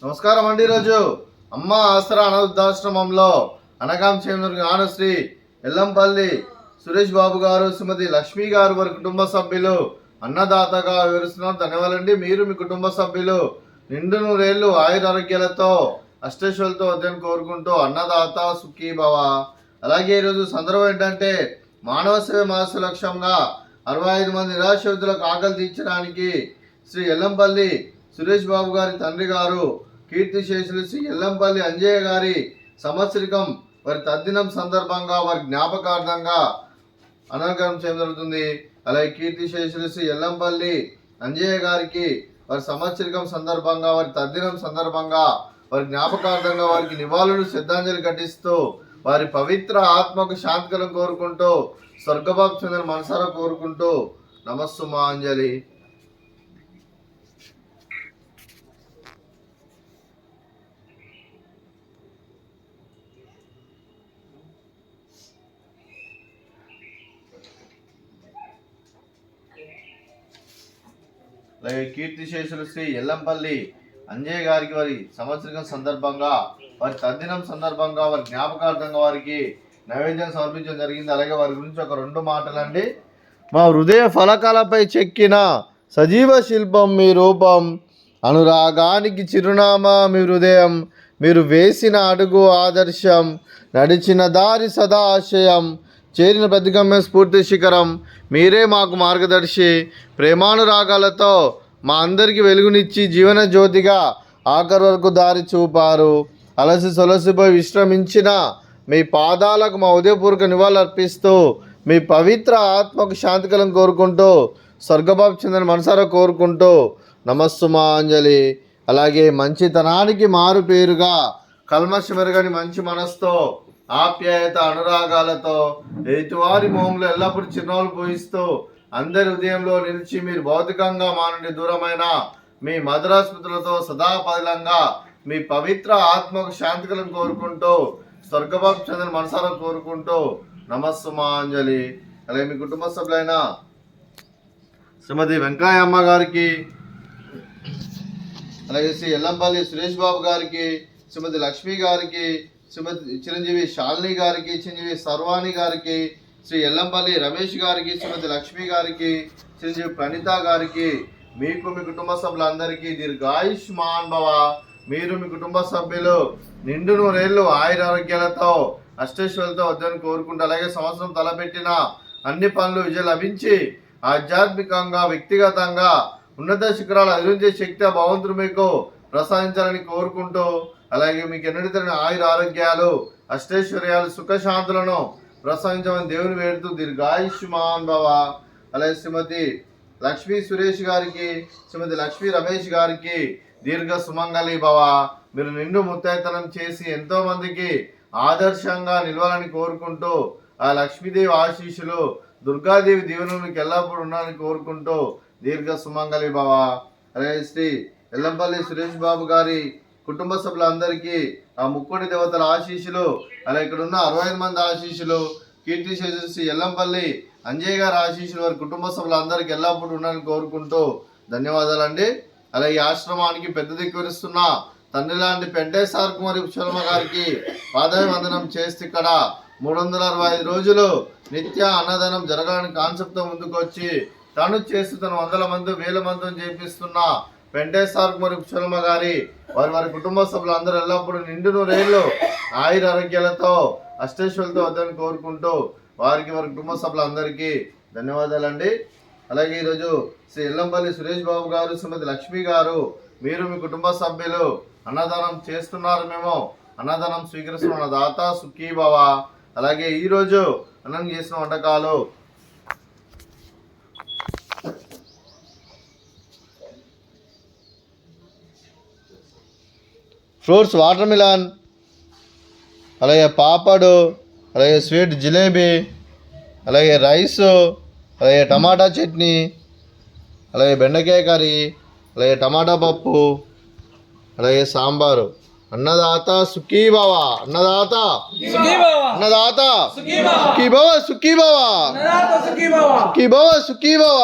నమస్కారం అండి. ఈరోజు అమ్మ ఆసరా అనాథాశ్రమంలో అనగాం చేమూరు జ్ఞానశ్రీ ఎల్లంపల్లి సురేష్ బాబు గారు, శ్రీమతి లక్ష్మి గారు వారి కుటుంబ సభ్యులు అన్నదాతగా వివరిస్తున్నారు. ధన్యవాదాలండి. మీరు మీ కుటుంబ సభ్యులు నిండు నూరేళ్లు ఆయురారోగ్యాలతో అష్టైశ్వర్యాలతో వద్దని కోరుకుంటూ అన్నదాత సుఖీ భవ. అలాగే ఈరోజు సందర్భం ఏంటంటే మానవ సేవ మాస లక్ష్యంగా 65 మంది నిరాశ్రితులకు ఆకలి తీర్చడానికి శ్రీ ఎల్లంపల్లి సురేష్ బాబు గారి తండ్రి గారు కీర్తిశేషులు శ్రీ ఎల్లంపల్లి అంజయ్య గారి సంవత్సరికం వారి తద్దినం సందర్భంగా వారి జ్ఞాపకార్థంగా అన్నదానం చేయడం జరుగుతుంది. అలాగే కీర్తిశేషులు శ్రీ ఎల్లంపల్లి అంజయ్య గారికి వారి సంవత్సరికం సందర్భంగా వారి తద్దినం సందర్భంగా వారి జ్ఞాపకార్థంగా వారికి నివాళులు శ్రద్ధాంజలి ఘటిస్తూ వారి పవిత్ర ఆత్మకు శాంతికరం కోరుకుంటూ స్వర్గభాగ చెందిన మనసారా కోరుకుంటూ నమస్సుమాంజలి. అలాగే కీర్తిశేషులు శ్రీ ఎల్లంపల్లి అంజయ్య గారికి వారి సంవత్సరికం సందర్భంగా వారి తద్దినం సందర్భంగా వారి జ్ఞాపకార్థంగా వారికి నైవేద్యం సమర్పించడం జరిగింది. అలాగే వారి గురించి ఒక 2 మాటలండి. మా హృదయ ఫలకాలపై చెక్కిన సజీవ శిల్పం మీ రూపం, అనురాగానికి చిరునామా మీ హృదయం, మీరు వేసిన అడుగు ఆదర్శం, నడిచిన దారి సదా ఆశయం, చేరిన ప్రతిగమ్య స్ఫూర్తి శిఖరం, మీరే మాకు మార్గదర్శి, ప్రేమానురాగాలతో మా అందరికీ వెలుగునిచ్చి జీవన జ్యోతిగా ఆఖరి వరకు దారి చూపారు. అలసి సొలసిపోయి విశ్రమించిన మీ పాదాలకు మా ఉదయపూర్వక నివాళులు అర్పిస్తూ మీ పవిత్ర ఆత్మకు శాంతికలం కోరుకుంటూ స్వర్గభాగ చెందిన మనసారా కోరుకుంటూ నమస్సుమాంజలి. అలాగే మంచితనానికి మారు పేరుగా కల్మషమెరగని మంచి మనసుతో ఆప్యాయత అనురాగాలతో ఎదుటివారి మోములు ఎల్లప్పుడూ చిరునవ్వులు పోయిస్తూ అందరి హృదయంలో నిలిచి మీరు భౌతికంగా మా నుండి దూరమైన మీ మధురాస్మృతులతో సదాపదిలంగా మీ పవిత్ర ఆత్మకు శాంతికలం కోరుకుంటూ స్వర్గభాగ చెందిన మనసారా కోరుకుంటూ నమస్సుమాంజలి. అలాగే మీ కుటుంబ సభ్యులైన శ్రీమతి వెంకయ్యమ్మ గారికి, అలాగే శ్రీ ఎల్లంపల్లి సురేష్ బాబు గారికి, శ్రీమతి లక్ష్మి గారికి, శ్రీమతి చిరంజీవి శాలిని గారికి, చిరంజీవి సర్వాణి గారికి, శ్రీ ఎల్లంపల్లి రమేష్ గారికి, శ్రీమతి లక్ష్మి గారికి, చిరంజీవి ప్రణీత గారికి, మీకు మీ కుటుంబ సభ్యులందరికీ దీర్ఘాయుష్మాన్ భవ. మీరు మీ కుటుంబ సభ్యులు నిండు నూరేళ్లు ఆయురారోగ్యాలతో అష్టైశ్వర్యాలతో వద్దని కోరుకుంటూ అలాగే సంవత్సరం తలపెట్టిన అన్ని పనులు విజయం లభించి ఆధ్యాత్మికంగా వ్యక్తిగతంగా ఉన్నత శిఖరాలు అధిరించే శక్తి ఆ భగవంతుడు మీకు ప్రసాదించాలని కోరుకుంటూ అలాగే మీకు ఎన్నడూ తెలియని ఆయుర ఆరోగ్యాలు అష్టైశ్వర్యాలు సుఖశాంతులను ప్రసాదించమని దేవుని వేడుతూ దీర్ఘాయుష్మాన్ భవ. అలాగే శ్రీమతి లక్ష్మీ సురేష్ గారికి, శ్రీమతి లక్ష్మీ రమేష్ గారికి దీర్ఘ సుమంగళి భవ. మీరు నిండు ముత్తైతనం చేసి ఎంతో మందికి ఆదర్శంగా నిలవాలని కోరుకుంటూ ఆ లక్ష్మీదేవి ఆశీస్సులు దుర్గాదేవి దీవెనలు మీకు ఎల్లప్పుడూ ఉండాలని కోరుకుంటూ దీర్ఘ సుమంగళి భవ. అలాగే శ్రీ ఎల్లంపల్లి సురేష్ బాబు గారి కుటుంబ సభ్యులందరికీ ఆ ముక్కోటి దేవతల ఆశీస్సులు, అలా ఇక్కడ ఉన్న 65 మంది ఆశీస్సులు, కీర్తిశేషులు శ్రీ ఎల్లంపల్లి అంజయ్య గారి ఆశీస్సులు వారి కుటుంబ సభ్యులందరికీ ఎల్లప్పుడూ ఉండాలని కోరుకుంటూ ధన్యవాదాలండి. అలాగే ఈ ఆశ్రమానికి పెద్ద దిక్కువరిస్తున్న తండ్రి లాంటి పెంటేశ్వర కుమారి శర్మ గారికి పాదాభివందనం చేస్తే ఇక్కడ 365 రోజులు నిత్య అన్నదానం జరగాలని కాన్సెప్ట్తో ముందుకు వచ్చి తను చేస్తూ తన 100 మంది 1000 మందితో చేపిస్తున్న వెంకటేశ్వర కుమారి శర్మ గారి వారి కుటుంబ సభ్యులు అందరూ ఎల్లప్పుడూ నిండు నూరేళ్లు ఆయుర ఆరోగ్యాలతో అష్టైశ్వర్యాలతో వద్దని కోరుకుంటూ వారి కుటుంబ సభ్యులందరికీ ధన్యవాదాలండి. అలాగే ఈరోజు శ్రీ ఎల్లంపల్లి సురేష్ బాబు గారు, శ్రీమతి లక్ష్మి గారు, మీరు మీ కుటుంబ సభ్యులు అన్నదానం చేస్తున్నారు, మేము అన్నదానం స్వీకరిస్తున్న దాత సుఖీ భవ. అలాగే ఈరోజు అన్నం చేసిన వంటకాలు ఫ్రూట్స్ వాటర్ మిలన్, అలాగే పాపడు, అలాగే స్వీట్ జిలేబీ, అలాగే రైసు, అలాగే టమాటా చట్నీ, అలాగే బెండకాయ కర్రీ, అలాగే టమాటా పప్పు, అలాగే సాంబారు. అన్నదాత సుఖీ భవ. అన్నదాత అన్నదాత సుఖీ భవ. సుఖీ భవ. సుఖీ భవ. సుఖీ భవ.